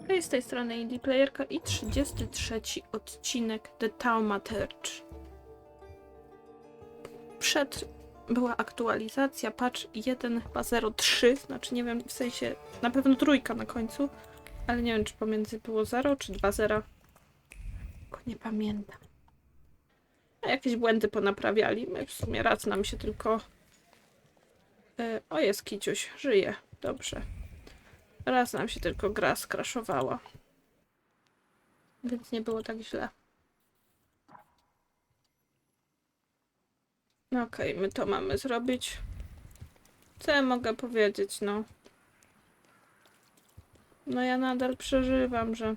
Hej, z tej strony Indie Playerka i 33 odcinek The Thaumaturge. Była aktualizacja, patch 1.03, znaczy nie wiem, w sensie na pewno trójka na końcu, ale nie wiem, czy pomiędzy było 0 czy 2.0. Tylko nie pamiętam. A jakieś błędy ponaprawiali. My w sumie raz nam się tylko... O, jest Kiciuś, żyje. Dobrze. Raz nam się tylko gra skraszowała. Więc nie było tak źle. Okej, my to mamy zrobić. Co ja mogę powiedzieć, no? No ja nadal przeżywam, że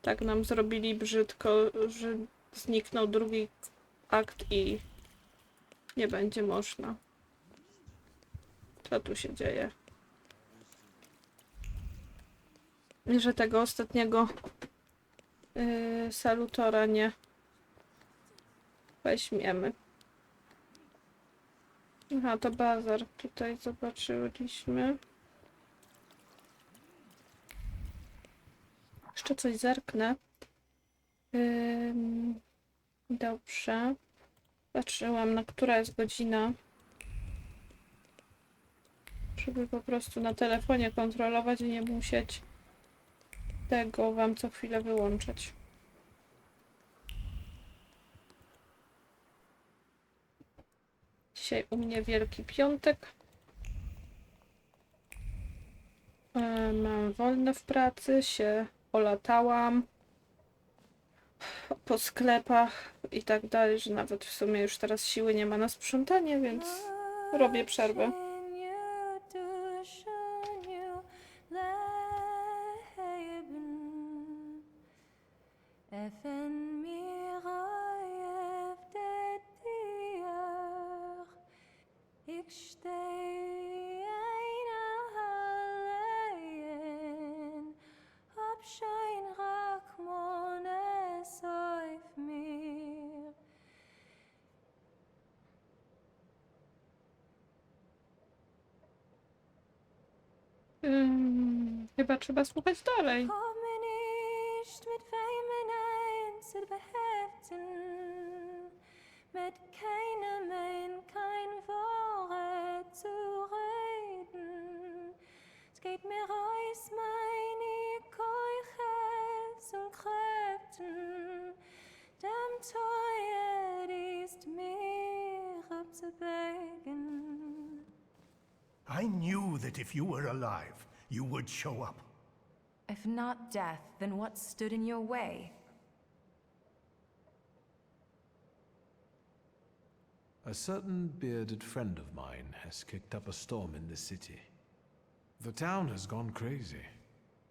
tak nam zrobili brzydko, że zniknął drugi akt i nie będzie można. Co tu się dzieje? I że tego ostatniego salutora nie weźmiemy. Aha, to bazar. Tutaj zobaczyliśmy. Jeszcze coś zerknę. Dobrze. Patrzyłam, na która jest godzina. Żeby po prostu na telefonie kontrolować i nie musieć tego wam co chwilę wyłączać. Dzisiaj u mnie Wielki Piątek. Mam wolne w pracy, się olatałam po sklepach i tak dalej, że nawet w sumie już teraz siły nie ma na sprzątanie, więc robię przerwę. Chyba trzeba słuchać dalej. Mit keinem ein kein Wort zu reden. Es geht mir aus meine Keuches und Kräften, dem Teuer ist mir abzubegen. I knew that if you were alive, you would show up. If not death, then what stood in your way? A certain bearded friend of mine has kicked up a storm in the city. The town has gone crazy.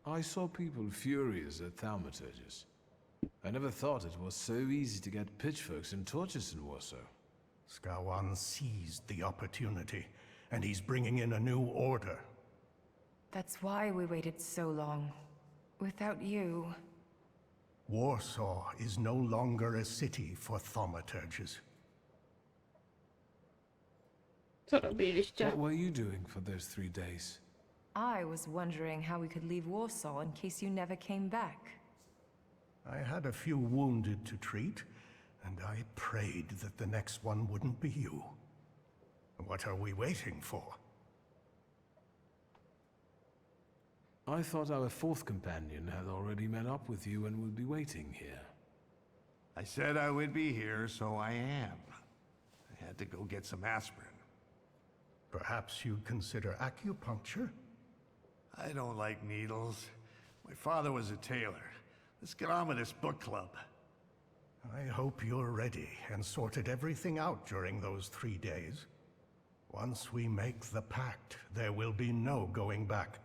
I saw people furious at Thaumaturges. I never thought it was so easy to get pitchforks and torches in Warsaw. Skawan seized the opportunity, and he's bringing in a new order. That's why we waited so long. Without you... Warsaw is no longer a city for thaumaturges. Co robiliście? What were you doing for those 3 days? I was wondering how we could leave Warsaw in case you never came back. I had a few wounded to treat, and I prayed that the next one wouldn't be you. What are we waiting for? I thought our fourth companion had already met up with you and would be waiting here. I said I would be here, so I am. I had to go get some aspirin. Perhaps you'd consider acupuncture? I don't like needles. My father was a tailor. Let's get on with this book club. I hope you're ready and sorted everything out during those 3 days. Once we make the pact, there will be no going back.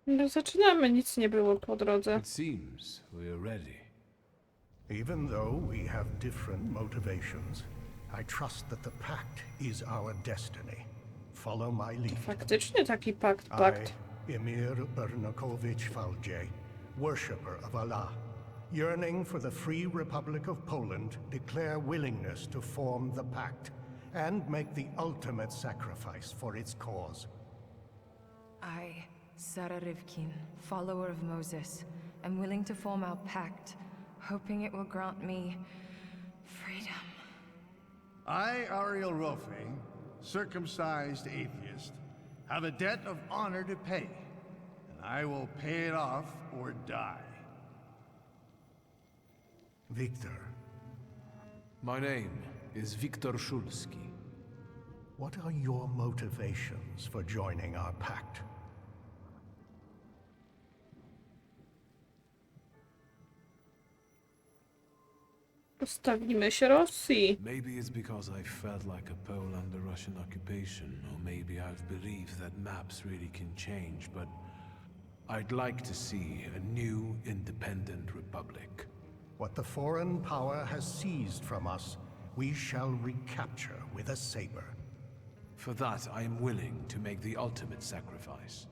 No zaczynamy, nic nie było po drodze. It seems we are ready. Even though we have different motivations, I trust that the pact is our destiny. Follow my lead. Faktycznie taki pakt. I, Emir Bernakovich Falje, worshipper of Allah, yearning for the free Republic of Poland, declare willingness to form the pact and make the ultimate sacrifice for its cause. Sararivkin, follower of Moses, am willing to form our pact, hoping it will grant me freedom. I, Ariel Rofe, circumcised atheist, have a debt of honor to pay, and I will pay it off or die. Victor, My name is Wiktora Szulski. what are your motivations for joining our pact? Postawimy się Rosji. Maybe it's because I felt like a Pole under Russian occupation, or maybe I've believed that maps really can change, but I'd like to see a new, independent republic. What the foreign power has seized from us, we shall recapture with a saber. For that, I am willing to make the ultimate sacrifice.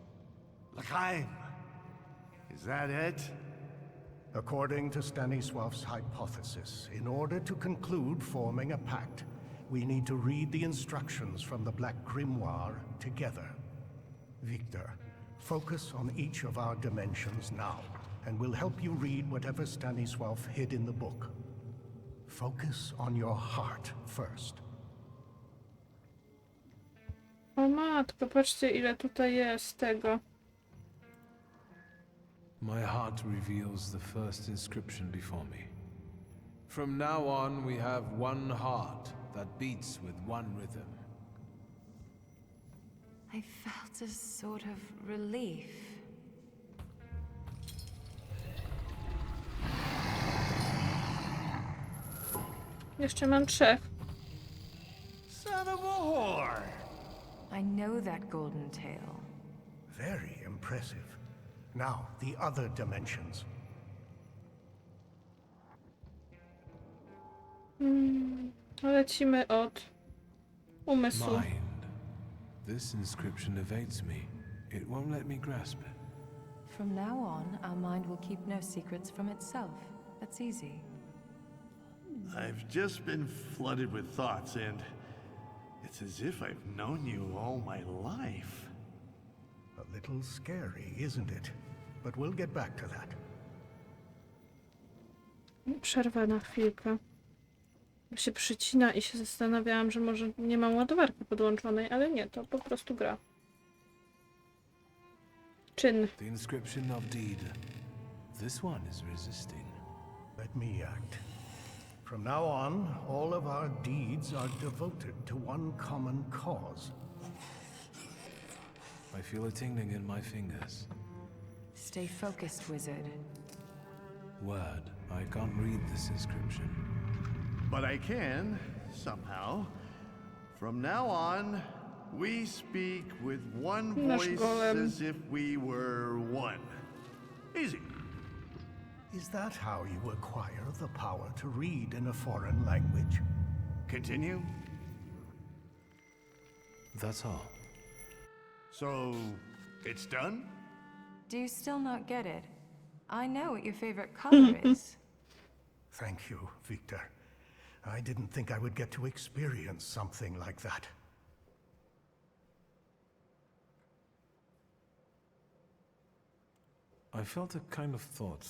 L'chaim, is that it? According to Stanisław's hypothesis, in order to conclude forming a pact, we need to read the instructions from the Black Grimoire together. Victor, focus on each of our dimensions now, and we'll help you read whatever Stanisław hid in the book. Focus on your heart first. O matko, patrzcie ile tutaj jest tego. My heart reveals the first inscription before me. From now on, we have one heart that beats with one rhythm. I felt a sort of relief. Jeszcze mam 3. Son of a whore! I know that golden tale. Very impressive. Now, the other dimensions. Lecimy od umysłu. Mind. This inscription evades me. It won't let me grasp it. From now on, our mind will keep no secrets from itself. That's easy. I've just been flooded with thoughts, and it's as if I've known you all my life. A little scary, isn't it? But we'll get back to that. Przerwę na chwilkę. Się przycina i się zastanawiałam, że może nie mam ładowarki podłączonej, ale nie, to po prostu gra. Czyn. The inscription of deed. This one is resisting. Let me act. From now on, all of our deeds are devoted to one common cause. I feel a tingling in my fingers. Stay focused, wizard. Word. I can't read this inscription. But I can, somehow. From now on, we speak with one Nasz voice golem. as if we were one. Easy. Is that how you acquire the power to read in a foreign language? Continue. That's all. So, it's done? Do you still not get it? I know what your favorite color is. Thank you, Victor. I didn't think I would get to experience something like that. I felt a kind of thought,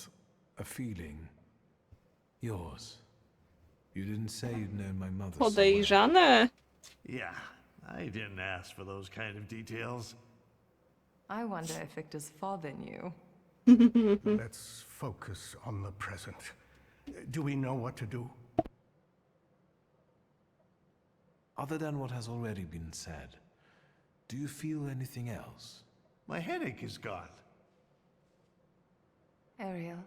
a feeling. Yours. You didn't say you'd known my mother so well. Podejrzane. Yeah, I didn't ask for those kind of details. I wonder if Victor's father knew. Let's focus on the present. Do we know what to do? Other than what has already been said, do you feel anything else? My headache is gone. Ariel,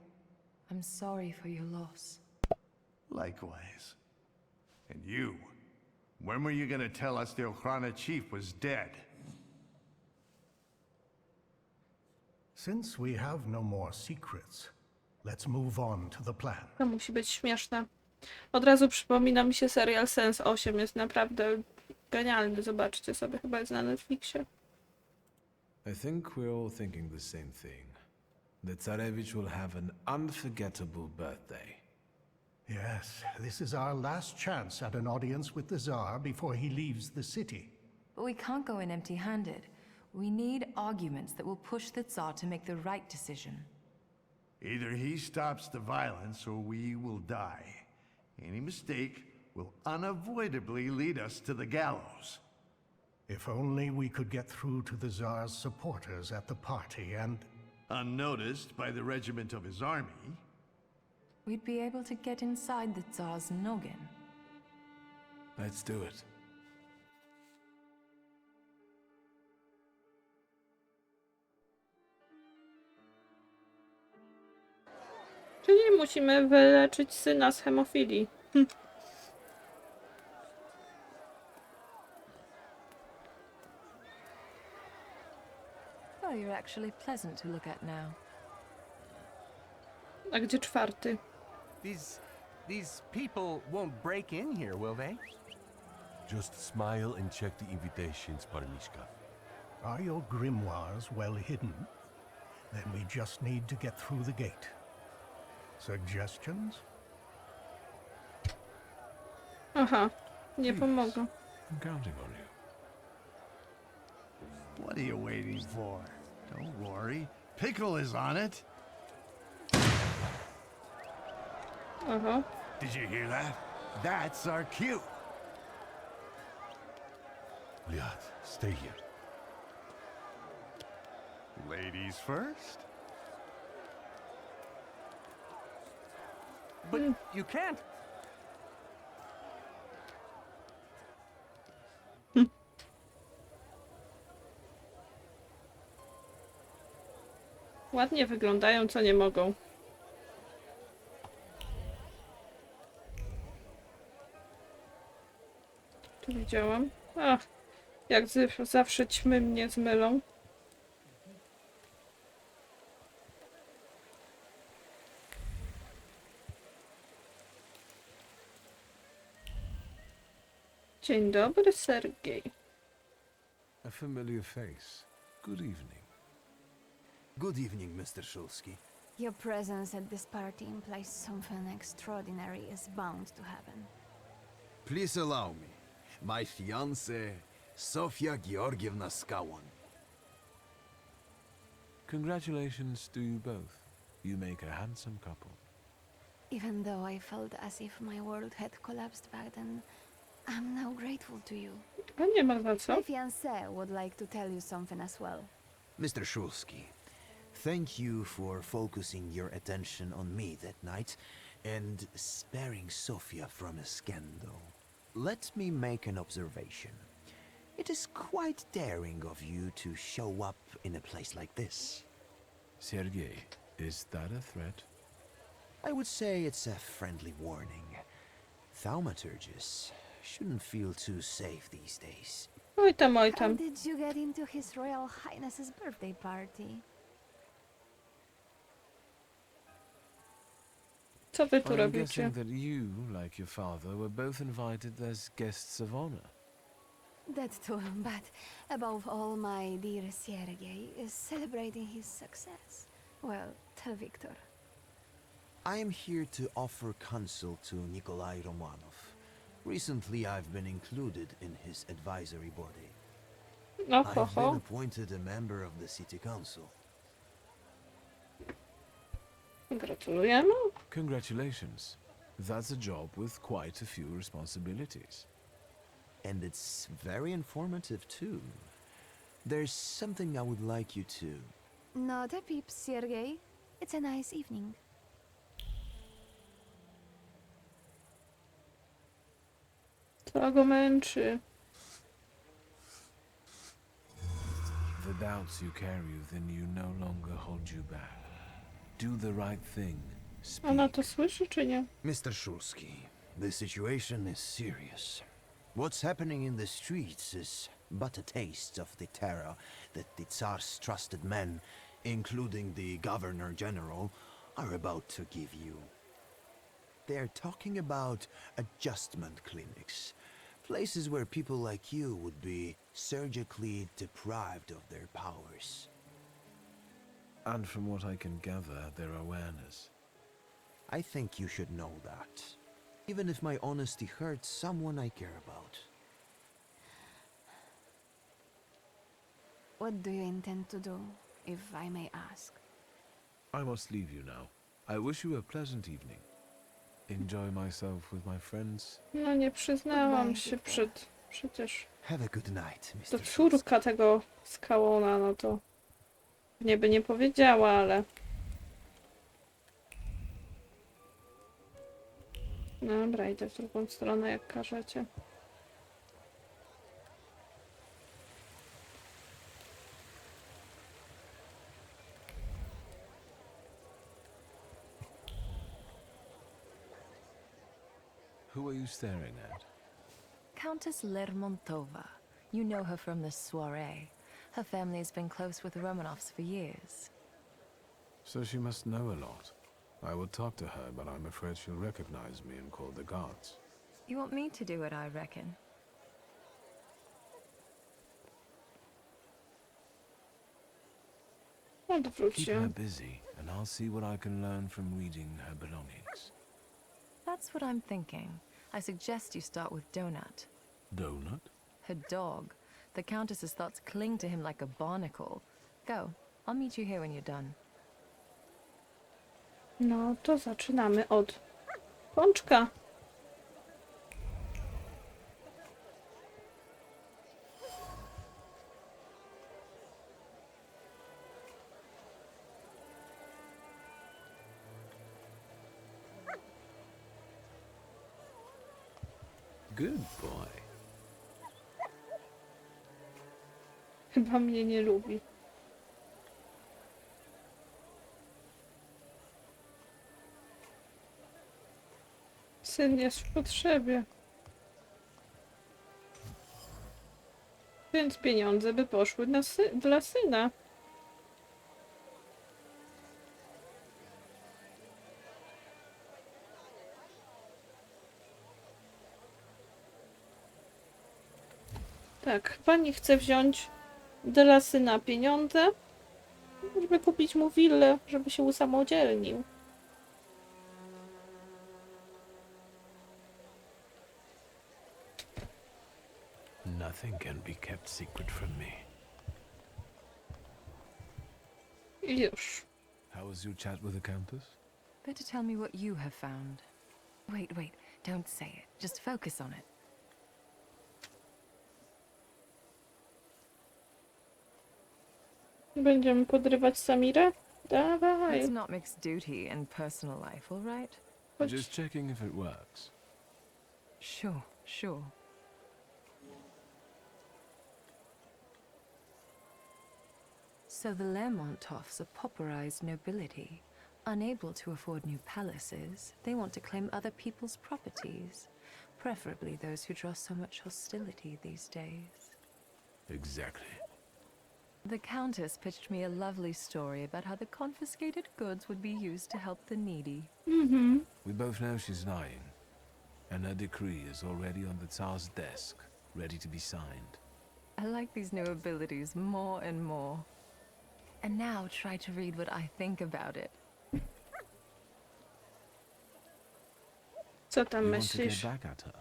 I'm sorry for your loss. Likewise. And you, when were you gonna tell us the Okhrana chief was dead? Since we have no more secrets, let's move on to the plan. To musi być śmieszne. Od razu przypomina mi się serial Sense 8. Jest naprawdę genialny. Zobaczcie sobie, chyba jest na Netflixie. I think we're all thinking the same thing. That Carewicz will have an unforgettable birthday. Yes, this is our last chance at an audience with the Tsar before he leaves the city. But we can't go in empty-handed. We need arguments that will push the Tsar to make the right decision. Either he stops the violence or we will die. Any mistake will unavoidably lead us to the gallows. If only we could get through to the Tsar's supporters at the party and... Unnoticed by the regiment of his army, We'd be able to get inside the Tsar's noggin. Let's do it. Czyli musimy wyleczyć syna z hemofilii. Oh, you're actually pleasant to look at now. A gdzie czwarty? These people won't break in here, will they? Just smile and check the invitations, Parmishka. Are your grimoires well hidden? Then we just need to get through the gate. Suggestions? Aha, nie pomogą. I'm counting on you. what are you waiting for? Don't worry, Pickle is on it. Aha. Did you hear that? That's our cue. Liat, stay here. Ladies first. But you can't. Ładnie wyglądają, co nie mogą. Tu widziałam. Ach, jak zawsze ćmy mnie zmylą. Dzień dobry, Sergiej. A familiar face. Good evening. Good evening, Mr. Szulski. Your presence at this party implies something extraordinary is bound to happen. Please allow me. My fiancée, Sofia Georgievna Skałon. Congratulations to you both. You make a handsome couple. Even though I felt as if my world had collapsed back then, I'm now grateful to you. A nie ma za co. My fiancé would like to tell you something as well. Mr. Szulski, thank you for focusing your attention on me that night and sparing Sofia from a scandal. Let me make an observation. It is quite daring of you to show up in a place like this. Sergei, is that a threat? I would say it's a friendly warning. Thaumaturges shouldn't feel too safe these days. Oj tam, oj How tam. did you get into His Royal Highness's birthday party? Co wy tu I'm robicie? guessing that you, like your father, were both invited as guests of honor. That too, but above all, my dear Sergei is celebrating his success. Well, tell Victor. I am here to offer counsel to Nikolai Romanov. Recently, I've been included in his advisory body. No, ho, I've been ho. appointed a member of the city council. Gratulujemy. Congratulations. That's a job with quite a few responsibilities. And it's very informative, too. There's something I would like you to... Not a peep, Sergei. It's a nice evening. Co go męczy? The doubts you carry within you no longer hold you back. Do the right thing. Ona Speak. to słyszy, czy nie? Mr. Szulski, the situation is serious. What's happening in the streets is but a taste of the terror that the Tsar's trusted men, including the Governor General, are about to give you. They're talking about adjustment clinics, places where people like you would be surgically deprived of their powers. And from what I can gather, their awareness. I think you should know that, even if my honesty hurts someone I care about. What do you intend to do, if I may ask? I must leave you now. I wish you a pleasant evening. Enjoy myself with my friends. No nie przyznałam się przecież. Have a good night, To Mr. córka tego skałona, no to nie by nie powiedziała, ale... Dobra, idę w drugą stronę, jak każecie. Who are you staring at? Countess Lermontova. You know her from the soiree. Her family has been close with the Romanovs for years. So she must know a lot. I will talk to her, but I'm afraid she'll recognize me and call the guards. You want me to do it, I reckon. Odwróć Keep się. her busy, and I'll see what I can learn from reading her belongings. That's what I'm thinking. I suggest you start with Donut. Donut? Her dog. The Countess's thoughts cling to him like a barnacle. Go. I'll meet you here when you're done. No to zaczynamy od pączka. Good boy. Chyba mnie nie lubi. Syn jest w potrzebie. Więc pieniądze by poszły na dla syna. Tak, pani chce wziąć dla syna pieniądze, żeby kupić mu willę, żeby się usamodzielnił. Nothing can be kept secret from me. I już. How was your chat with the Countess? Better tell me what you have found. Wait, don't say it. Just focus on it. Będziemy podrywać Samirę? Dawaj. Let's not mix duty and personal life, all right? Chodź. Just checking if it works. Sure. So the Lermontovs are pauperized nobility. Unable to afford new palaces, they want to claim other people's properties, preferably those who draw so much hostility these days. Exactly. The Countess pitched me a lovely story about how the confiscated goods would be used to help the needy. Mhm. We both know she's lying, and her decree is already on the Tsar's desk, ready to be signed. I like these new abilities more and more. And now try to read what I think about it. Co tam You want to get myślisz? back at her?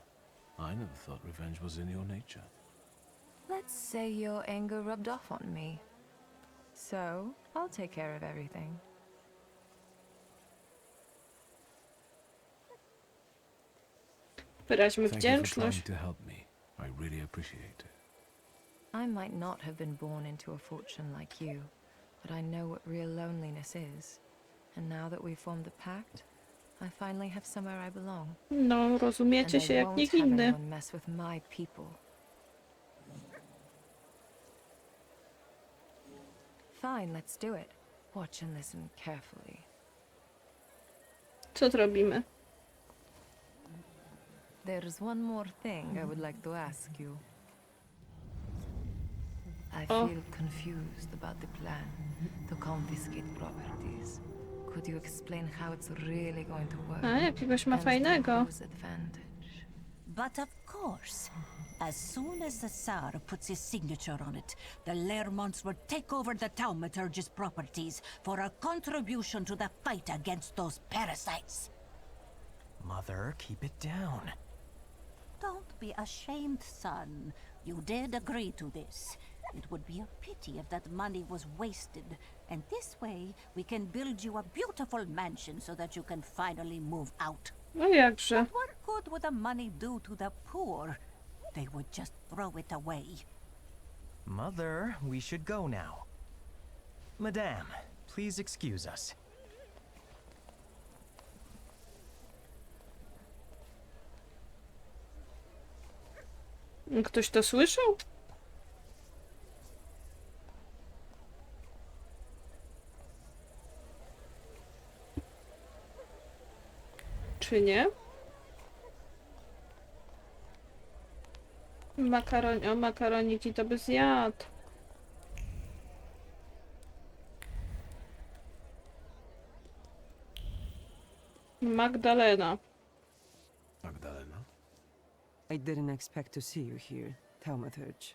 I never thought revenge was in your nature. Let's say your anger rubbed off on me. So, I'll take care of everything. Wyraźmy Thank you for trying wdzięczność. to help me. I really appreciate it. I might not have been born into a fortune like you, but I know what real loneliness is. And now that we've formed the pact, I finally have somewhere I belong. No, And rozumiecie I się jak won't nikt have inny. anyone mess with my people. Fine, let's do it. Watch and listen carefully. Co robimy? There's one more thing I would like to ask you. I Oh. feel confused about the plan to confiscate properties. Could you explain how it's really going to work? A, jakiegoś ma And to fajnego. whose advantage? But of course, as soon as the Tsar puts his signature on it, the Lermonts will take over the Thaumaturge's properties for a contribution to the fight against those parasites. Mother, keep it down. Don't be ashamed, son. You did agree to this. It would be a pity if that money was wasted. And this way, we can build you a beautiful mansion so that you can finally move out. No jakże. But what good would the money do to the poor? They would just throw it away. Mother, we should go now. Madame, please excuse us. Ktoś to słyszał? Czy nie? Makaroniki to by zjadł. Magdalena. Magdalena? I didn't expect to see you here, Thaumaturge.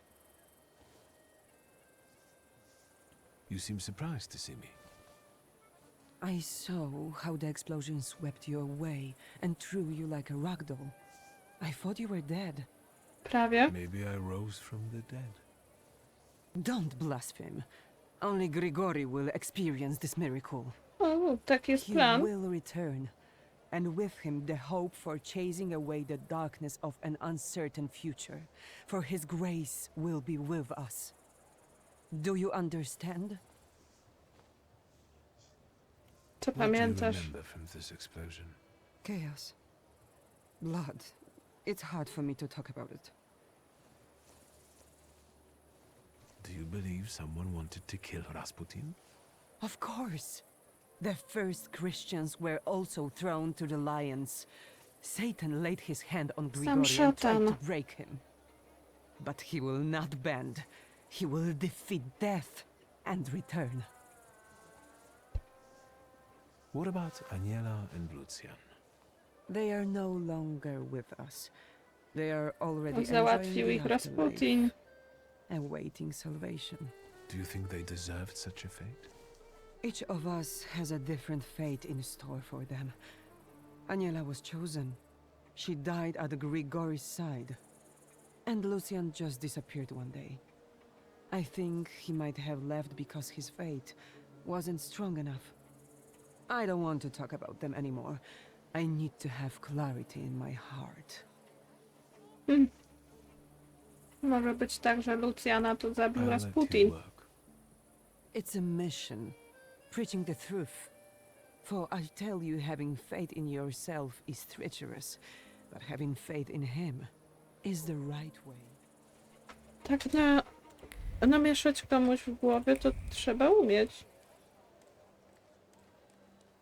You seem surprised to see me. I saw how the explosion swept you away and threw you like a rag doll. I thought you were dead. Prawie. Maybe I rose from the dead. Don't blaspheme. Only Grigori will experience this miracle. O, taki jest He plan. will return, and with him the hope for chasing away the darkness of an uncertain future. For his grace will be with us. Do you understand? Co What do you pamiętasz? remember from this explosion? Chaos. Blood. It's hard for me to talk about it. Do you believe someone wanted to kill Rasputin? Of course. The first Christians were also thrown to the lions. Satan laid his hand on Grigori and tried to szatan. break him. But he will not bend. He will defeat death and return. What about Aniela and Lucian? They are no longer with us. They are already Załatwił enjoying ich the afterlife, Rasputin. awaiting salvation. Do you think they deserved such a fate? Each of us has a different fate in store for them. Aniela was chosen. She died at Grigori's side. And Lucian just disappeared one day. I think he might have left because his fate wasn't strong enough. I don't want to talk about them anymore. I need to have clarity in my heart. Może być tak, że Luciana to zabił I'll let you Rasputin. work. It's a mission, preaching the truth. For I tell you, having faith in yourself is treacherous, but having faith in him is the right way. Tak namieszać komuś w głowie to trzeba umieć.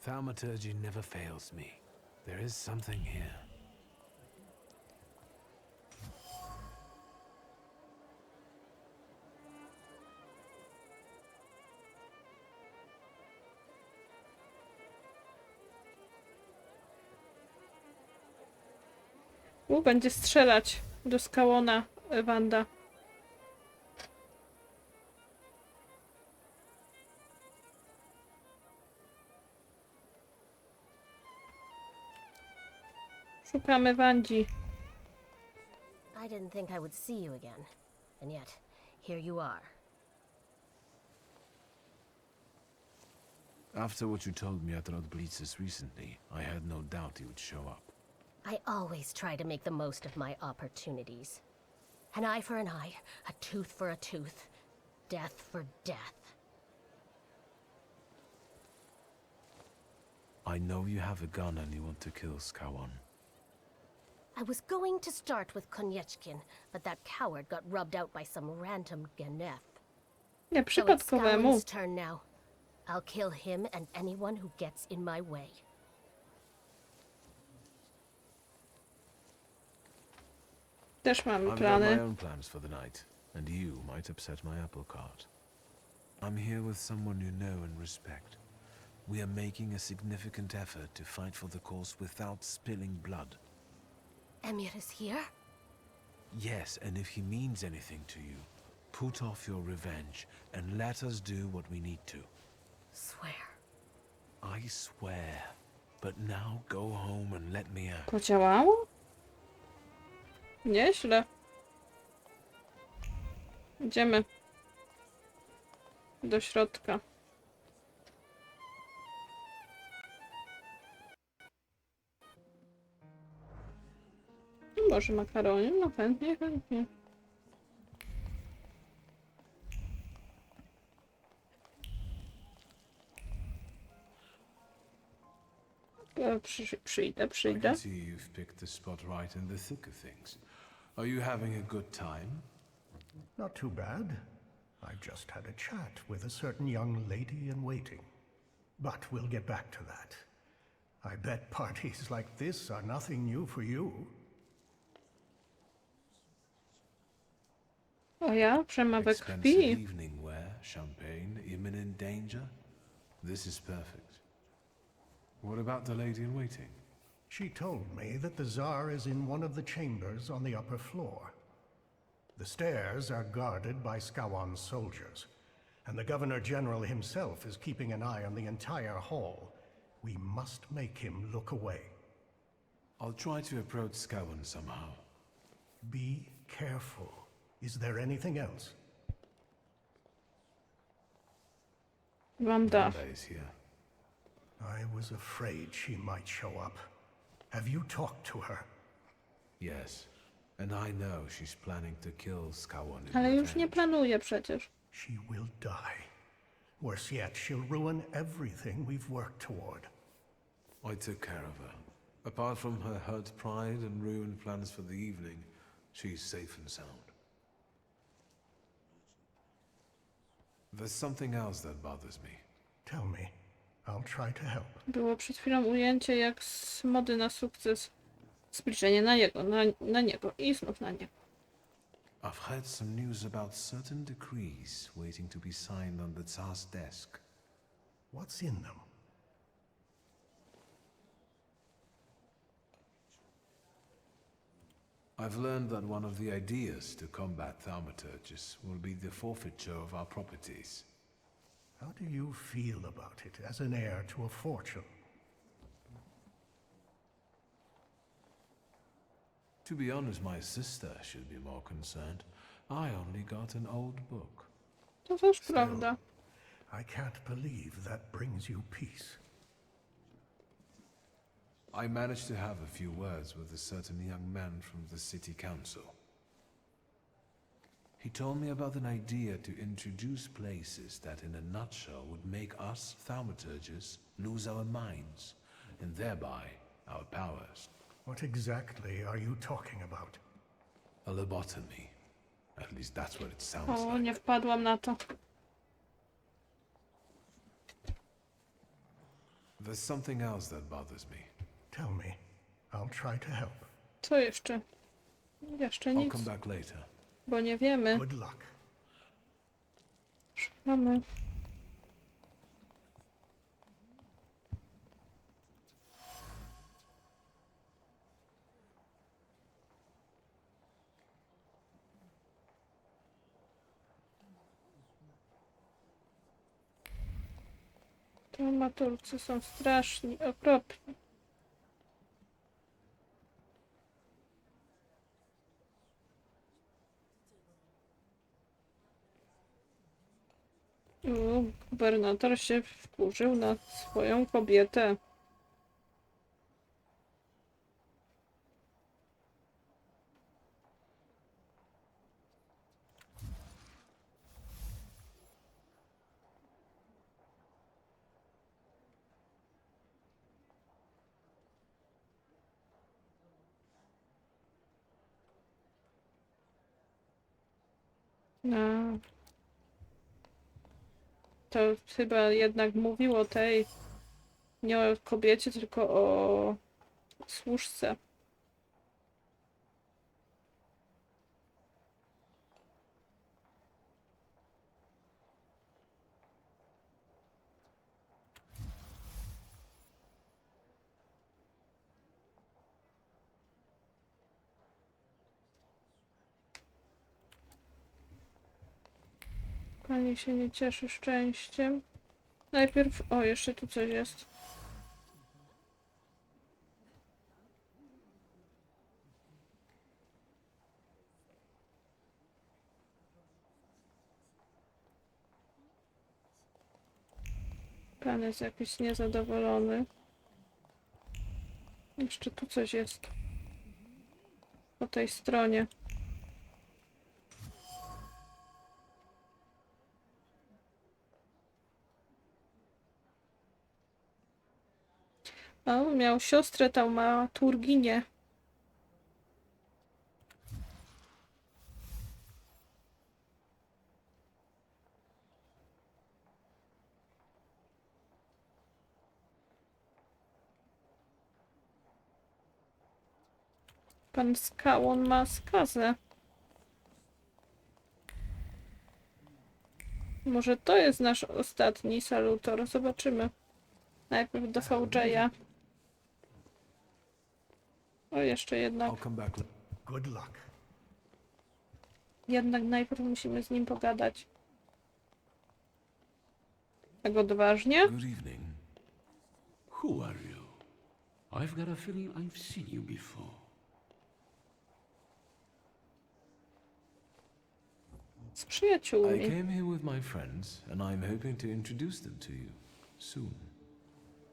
Thaumaturgy never fails me. There is something here. Będzie strzelać do skałona Wanda. Szukamy Wandzi. I didn't think I would see you again. And yet, here you are. After what you told me at Rodblitzes recently, I had no doubt he would show up. I always try to make the most of my opportunities. An eye for an eye, a tooth for a tooth, death for death. I know you have a gun and you want to kill Skałon. I was going to start with Konieczkin, but that coward got rubbed out by some random Genef. Nie So it's przypadkowemu. Skałon's turn now. I'll kill him and anyone who gets in my way. Też mamy I've got my plany. own plans for the night, and you might upset my apple cart. I'm here with someone you know and respect. We are making a significant effort to fight for the cause without spilling blood. Emir is here? Yes, and if he means anything to you, put off your revenge and let us do what we need to. Swear. I swear. But now go home and let me out. Podziałało? Nieźle. Idziemy. do środka. No może makaronie? No chętnie, chętnie. Przyjdę. I can see you've picked the spot right in the thick of things. Are you having a good time? Not too bad. I just had a chat with a certain young lady in waiting. But we'll get back to that. I bet parties like this are nothing new for you. O ja? Przemawę Expensive krwi. evening wear, champagne, imminent danger. This is perfect. What about the lady in waiting? She told me that the Tsar is in one of the chambers on the upper floor. The stairs are guarded by Skawan's soldiers, and the Governor General himself is keeping an eye on the entire hall. We must make him look away. I'll try to approach Skawan somehow. Be careful. Is there anything else? Wanda. Wanda is here. I was afraid she might show up. Have you talked to her? Yes, and I know she's planning to kill Skawan in Ale już nie revenge. planuję przecież. She will die. Worse yet, she'll ruin everything we've worked toward. I took care of her. Apart from her hurt pride and ruined plans for the evening, she's safe and sound. There's something else that bothers me. Tell me. I'll try to help. Było przed chwilą ujęcie jak z mody na sukces. Zbliżenie na niego, na niego i znów na niego. I've heard some news about certain decrees waiting to be signed on the Tsar's desk. What's in them? I've learned that one of the ideas to combat thaumaturges will be the forfeiture of our properties. How do you feel about it as an heir to a fortune? To be honest, my sister should be more concerned. I only got an old book. To też Still, prawda. I can't believe that brings you peace. I managed to have a few words with a certain young man from the city council. He told me about an idea to introduce places that in a nutshell would make us thaumaturges lose our minds, and thereby our powers. What exactly are you talking about? A lobotomy. At least that's what it sounds O, like. nie wpadłam na to. There's something else that bothers me. Tell me. I'll try to help. Co jeszcze? Jeszcze I'll nic, come back later. bo nie wiemy. Good luck. Szukamy. Thaumaturcy są straszni, okropni. Gubernator się wkurzył na swoją kobietę. No. To chyba jednak mówił o tej, nie o kobiecie, tylko o służce. Pani się nie cieszy szczęściem. Najpierw... O, jeszcze tu coś jest. Pan jest jakiś niezadowolony. Jeszcze tu coś jest. Po tej stronie. O, miał siostrę taumaturginię. Pan Skałon ma skazę. Może to jest nasz ostatni salutor. Zobaczymy. Najpierw do VJ-a. O, jeszcze jednak. Good luck. Jednak najpierw musimy z nim pogadać. Tak odważnie? Good evening. Who are you? I've got a feeling I've seen you before. Z przyjaciółmi. I came here with my friends, and I'm hoping to introduce them to you soon.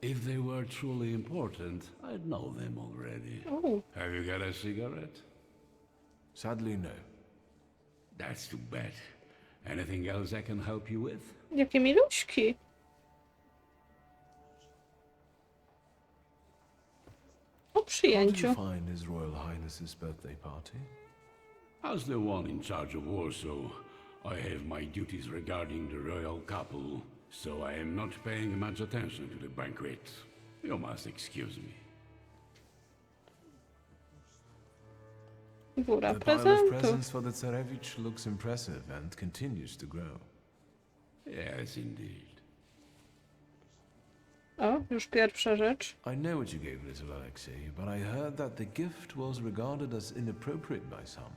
If they were truly important, I'd know them already. Oh. Have you got a cigarette? Sadly, no. That's too bad. Anything else I can help you with? Jakie miluśki. O przyjęciu. How did you find His Royal Highness's birthday party? As the one in charge of Warsaw, I have my duties regarding the royal couple, so I am not paying much attention to the banquet. You must excuse me. Góra The pile of prezentów. presents for the Carewicz looks impressive and continues to grow. Yes, indeed. O, już pierwsza rzecz. I know what you gave little Alexei, but I heard that the gift was regarded as inappropriate by some.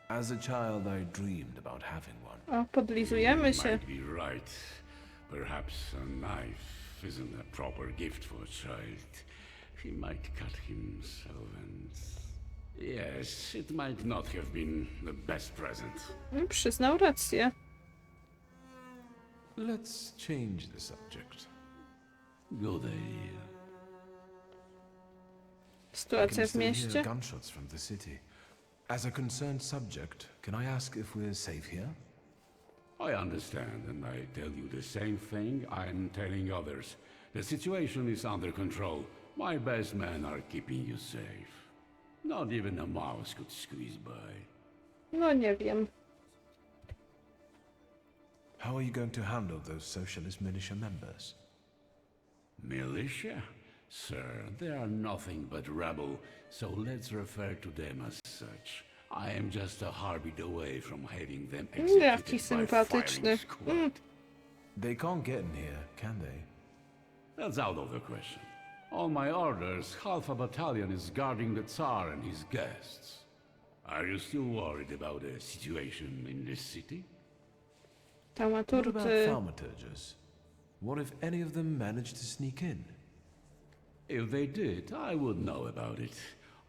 As a child, I dreamed about having one. O, podlizujemy się. Might be right. Perhaps a knife isn't a proper gift for a child. He might cut himself and... Yes, it might not have been the best present. Przyznał rację. Let's change the subject. Good idea. I Sytuacja can w still hear mieście. gunshots from the city. As a concerned subject, can I ask if we're safe here? I understand, and I tell you the same thing I'm telling others. The situation is under control. My best men are keeping you safe. Not even a mouse could squeeze by. No nie wiem. How are you going to handle those socialist militia members? Militia? Sir, they are nothing but rebel, so let's refer to them as such. I am just a heartbeat away from having them Jaki executed by sympatyczny. firing squad. They can't get in here, can they? That's out of the question. On my orders, half a battalion is guarding the Tsar and his guests. Are you still worried about the situation in this city? What about Taumaturgy. thaumaturges? What if any of them managed to sneak in? If they did, I would know about it.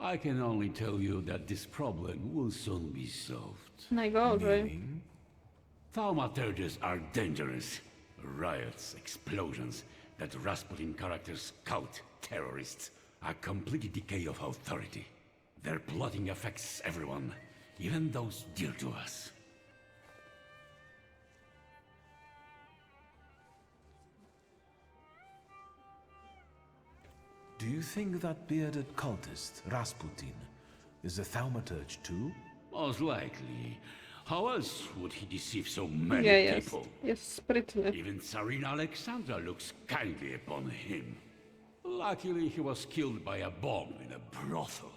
I can only tell you that this problem will soon be solved. Najgorzej. Meaning? Thaumaturges are dangerous. Riots, explosions, that Rasputin characters scout terrorists, a complete decay of authority. Their plotting affects everyone, even those dear to us. Do you think that bearded cultist, Rasputin, is a thaumaturge too? Most likely. How else would he deceive so many Nie jest. people? Jest sprytny. Even Tsarina Alexandra looks kindly upon him. Luckily, he was killed by a bomb in a brothel.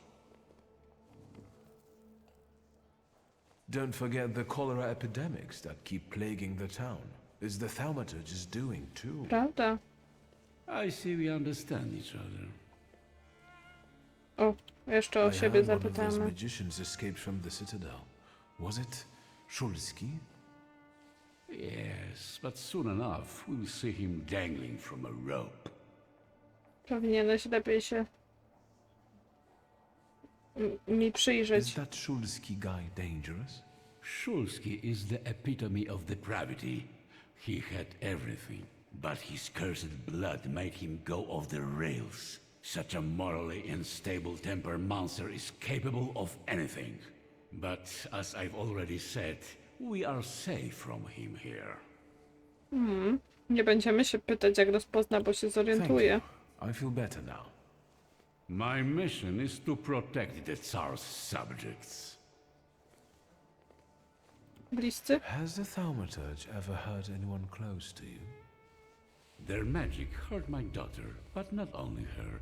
Don't forget the cholera epidemics that keep plaguing the town. Is the thaumaturge's doing too? Prawda? I see we understand each other. O, jeszcze o I siebie heard one of those zapytamy. magicians escaped from the citadel. Was it Szulski? Yes, but soon enough we'll see him dangling from a rope. Powinieneś lepiej się mi Is przyjrzeć. that Szulski guy dangerous? Szulski is the epitome of depravity. He had everything. But his cursed blood made him go off the rails. Such a morally unstable temper monster is capable of anything. But as I've already said, we are safe from him here. Nie będziemy się pytać, jak rozpozna, bo się zorientuje. I feel better now. My mission is to protect the Tsar's subjects. Bliscy? Has the Thaumaturge ever hurt anyone close to you? Their magic hurt my daughter, but not only her.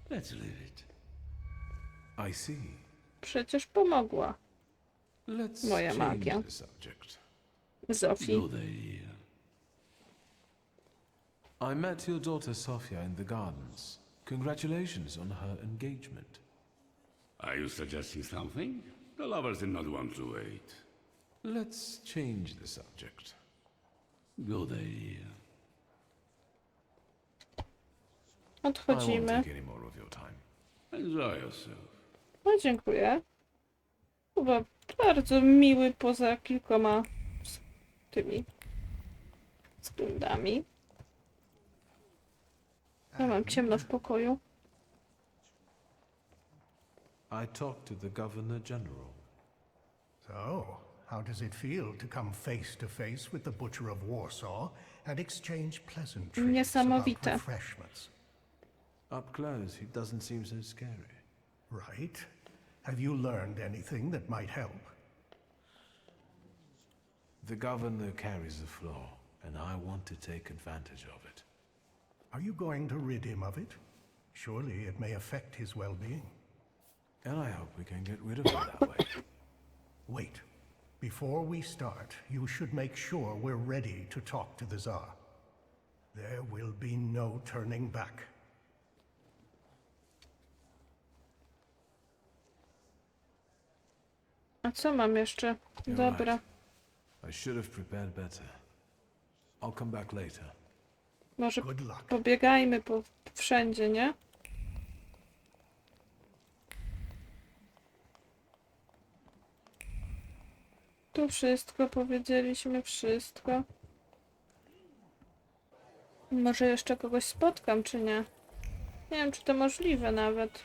Let's leave it. I see. Przecież pomogła. Let's Moja change magia. the subject. Zofii. Good idea. I met your daughter Sofia in the gardens. Congratulations on her engagement. Are you suggesting something? The lovers did not want to wait. Let's change the subject. Good idea. I won't Odchodzimy. take any more of your time. Enjoy yourself. No, dziękuję. Chyba bardzo miły poza kilkoma tymi względami. Ja mam ciemno w pokoju. I talked to the Governor General. So, how does it feel to come face to face with the Butcher of Warsaw and exchange pleasantries about Niesamowite. refreshments? Up close, he doesn't seem so scary. Right. Have you learned anything that might help? The Governor carries the floor, and I want to take advantage of it. Are you going to rid him of it? Surely it may affect his well-being. And I hope we can get rid of it that way. Wait. Before we start, you should make sure we're ready to talk to the Tsar. There will be no turning back. A co mam jeszcze? Dobra. I should have prepared better. I'll come back later. Może Good luck. pobiegajmy wszędzie, nie? Tu wszystko powiedzieliśmy, wszystko. Może jeszcze kogoś spotkam, czy nie? Nie wiem, czy to możliwe nawet.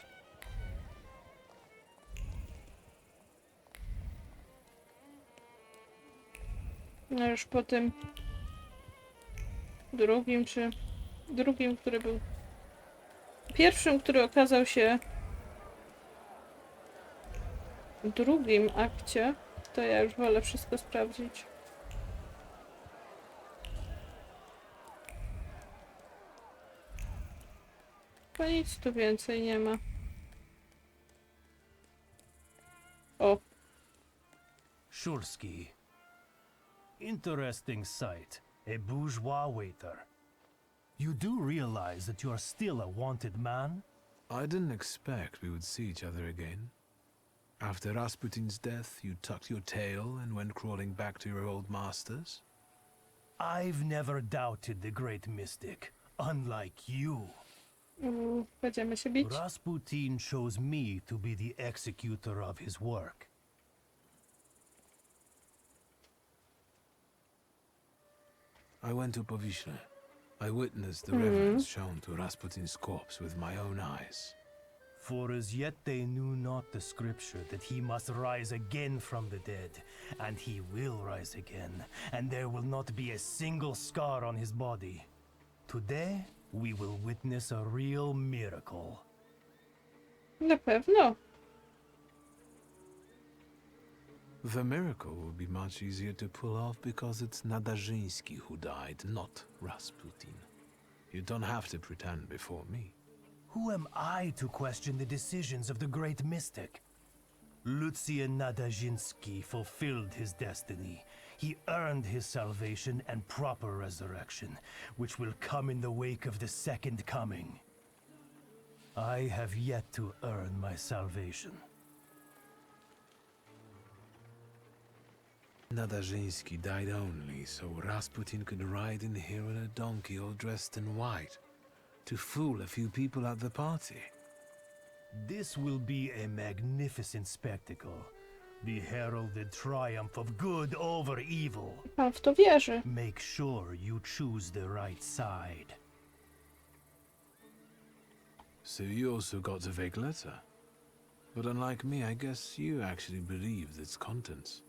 No już po tym drugim, czy drugim, który był pierwszym, który okazał się w drugim akcie, to ja już wolę wszystko sprawdzić. Bo nic tu więcej nie ma. O. Szulski. Interesting sight. A bourgeois waiter. You do realize that you are still a wanted man? I didn't expect we would see each other again. After Rasputin's death, you tucked your tail and went crawling back to your old masters? I've never doubted the great mystic, unlike you. Będziemy się bić. Rasputin chose me to be the executor of his work. I went to Powiśle. I witnessed the reverence shown to Rasputin's corpse with my own eyes. For as yet they knew not the scripture that he must rise again from the dead, and he will rise again, and there will not be a single scar on his body. Today, we will witness a real miracle. Na pewno. The miracle will be much easier to pull off because it's Nadarzyński who died, not Rasputin. You don't have to pretend before me. Who am I to question the decisions of the great mystic? Lucian Nadarzyński fulfilled his destiny. He earned his salvation and proper resurrection, which will come in the wake of the second coming. I have yet to earn my salvation. Nadarzyński died only so Rasputin could ride in here on a donkey all dressed in white, to fool a few people at the party. This will be a magnificent spectacle, the heralded triumph of good over evil. Pan w to wierzy. Make sure you choose the right side. So you also got a fake letter. But unlike me, I guess you actually believed its contents.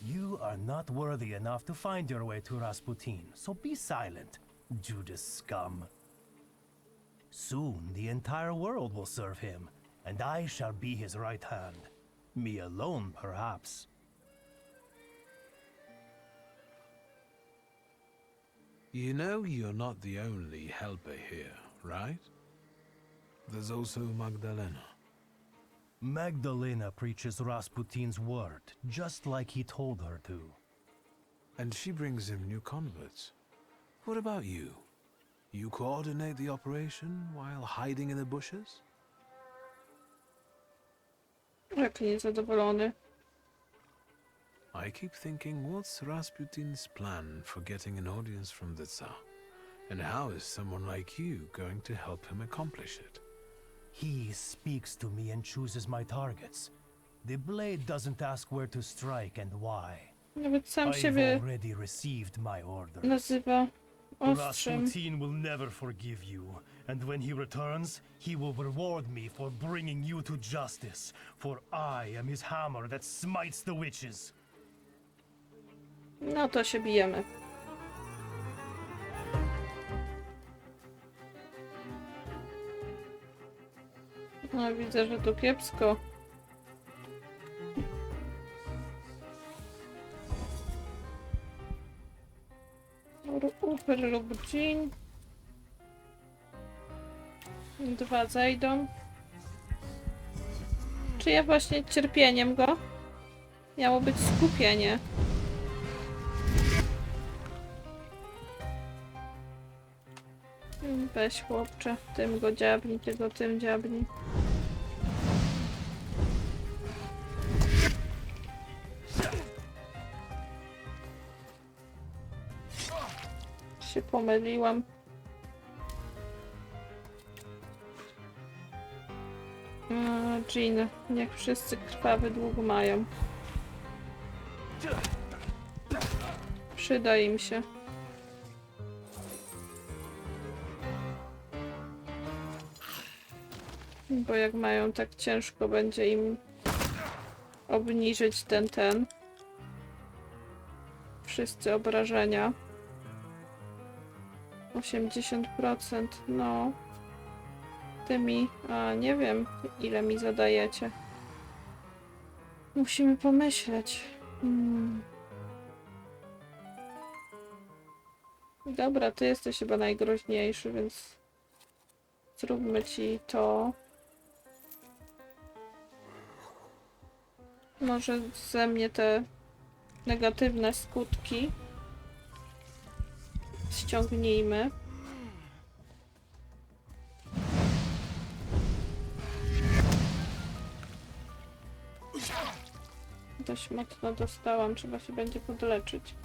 You are not worthy enough to find your way to Rasputin, so be silent, Judas scum. Soon the entire world will serve him, and I shall be his right hand. Me alone, perhaps. You know you're not the only helper here, right? There's also Magdalena. Magdalena preaches Rasputin's word, just like he told her to. And she brings him new converts. What about you? You coordinate the operation while hiding in the bushes? Jak niezadowolony. I keep thinking, what's Rasputin's plan for getting an audience from the Tsar? And how is someone like you going to help him accomplish it? He speaks to me and chooses my targets. The blade doesn't ask where to strike and why. Nawet sam I've siebie already received my orders. nazywa ostrzem. Rasputin will never forgive you, and when he returns, he will reward me for bringing you to justice, for I am his hammer that smites the witches. No to się bijemy. No widzę, że tu kiepsko. Ufer lub dżin. 2 zejdą. Czy ja właśnie cierpieniem go? Miało być skupienie. Weź chłopcze, tym go dziabni, tego tym dziabni. Się pomyliłam. Jean, niech wszyscy krwawy dług mają. Przyda im się. Bo jak mają tak ciężko, będzie im obniżyć ten. Wszyscy obrażenia. 80%, no. Tymi, nie wiem, ile mi zadajecie. Musimy pomyśleć. Dobra, ty jesteś chyba najgroźniejszy, więc zróbmy ci to. Może ze mnie te negatywne skutki ściągnijmy. Dość mocno dostałam, trzeba się będzie podleczyć.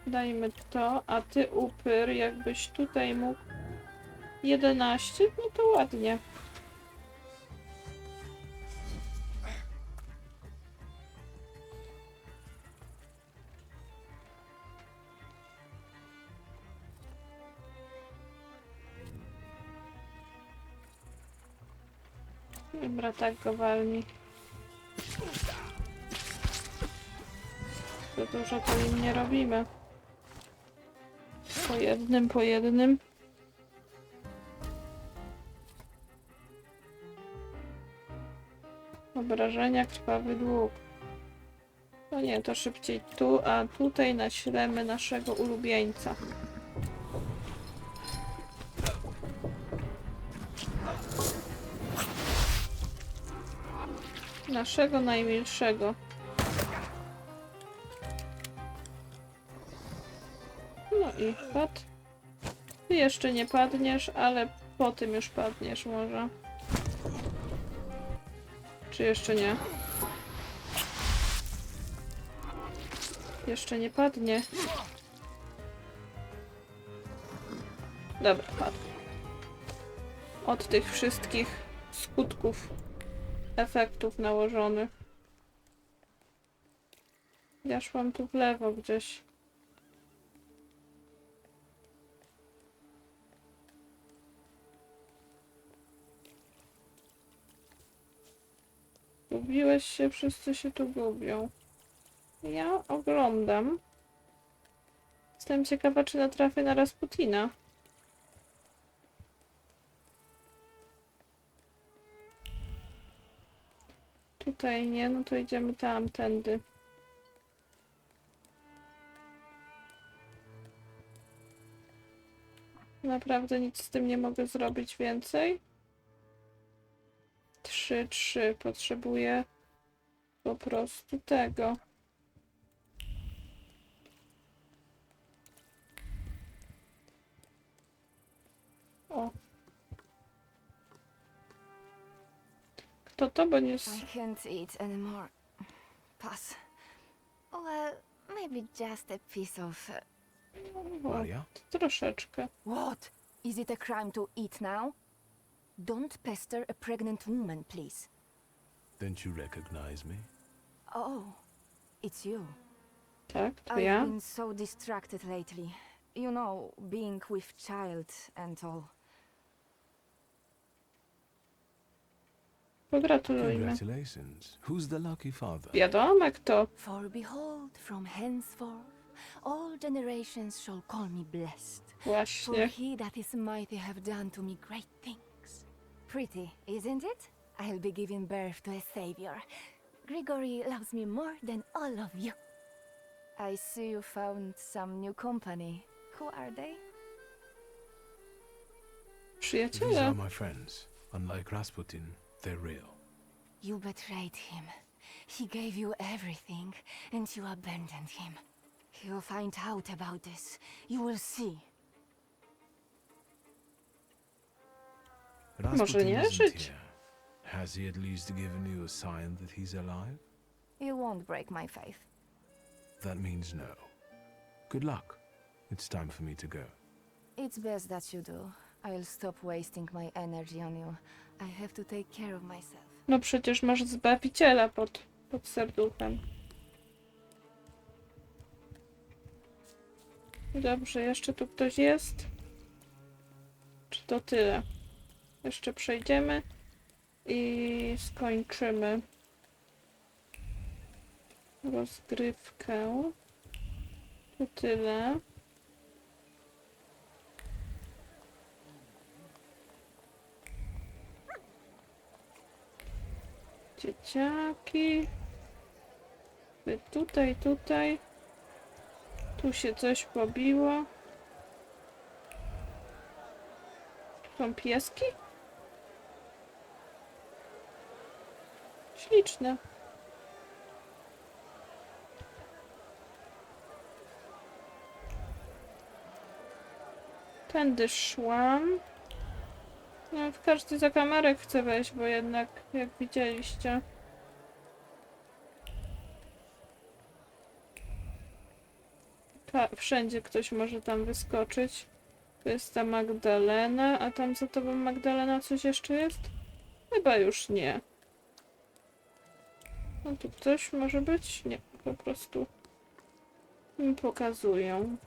Dajmy to, a ty upyr, jakbyś tutaj mógł 11, no to ładnie. Dobra, tak go walni. Za dużo to im nie robimy. Po jednym. Obrażenia, krwawy dług. No nie, to szybciej tu, a tutaj naślemy naszego ulubieńca. Naszego najmilszego. No i padł. Ty jeszcze nie padniesz, ale po tym już padniesz może. Czy jeszcze nie? Jeszcze nie padnie. Dobra, padł. Od tych wszystkich skutków efektów nałożonych. Ja szłam tu w lewo gdzieś. Gubiłeś się, wszyscy się tu gubią. Ja oglądam. Jestem ciekawa, czy natrafię na Rasputina. Tutaj nie, no to idziemy tamtędy. Naprawdę nic z tym nie mogę zrobić więcej. 3. Potrzebuję po prostu tego. O. Kto to, bo nie... I can't eat anymore. Pass. Well, maybe just a piece of... Maria? Troszeczkę. What? Is it a crime to eat now? Don't pester a pregnant woman, please. Don't you recognize me? Oh, it's you. Tak, to I've ja. been so distracted lately. You know, being with child and all. Pogratulujmy. Congratulations. Who's the lucky father? Wiadomo kto. For behold, from henceforth, all generations shall call me blessed. For Właśnie. he that is mighty have done to me great things. Pretty, isn't it? I'll be giving birth to a savior. Grigory loves me more than all of you. I see you found some new company. Who are they? These Przyjaciele. are my friends. Unlike Rasputin, they're real. You betrayed him. He gave you everything, and you abandoned him. He'll find out about this. You will see. Może nie isn't żyć. here. Has he at least given you a sign that he's alive? You won't break my faith. That means no. Good luck. It's time for me to go. It's best that you do. I'll stop wasting my energy on you. I have to take care of myself. No przecież masz Zbawiciela pod serduchem. Dobrze, jeszcze tu ktoś jest? Czy to tyle? Jeszcze przejdziemy i skończymy rozgrywkę. To tyle. Dzieciaki. Wy tutaj, tutaj. Tu się coś pobiło. Są pieski? Śliczne. Tędy szłam. No, w każdy zakamarek chcę wejść, bo jednak, jak widzieliście... Wszędzie ktoś może tam wyskoczyć. To jest ta Magdalena, a tam za tobą Magdalena coś jeszcze jest? Chyba już nie. No tu ktoś może być? Nie, po prostu mi pokazują.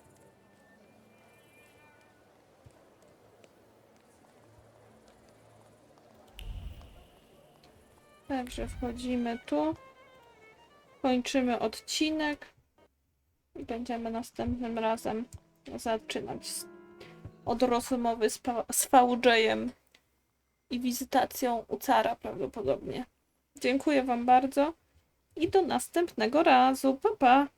Także wchodzimy tu. Kończymy odcinek. I będziemy następnym razem zaczynać od rozmowy z VJ-em i wizytacją u cara prawdopodobnie. Dziękuję wam bardzo i do następnego razu. Pa, pa!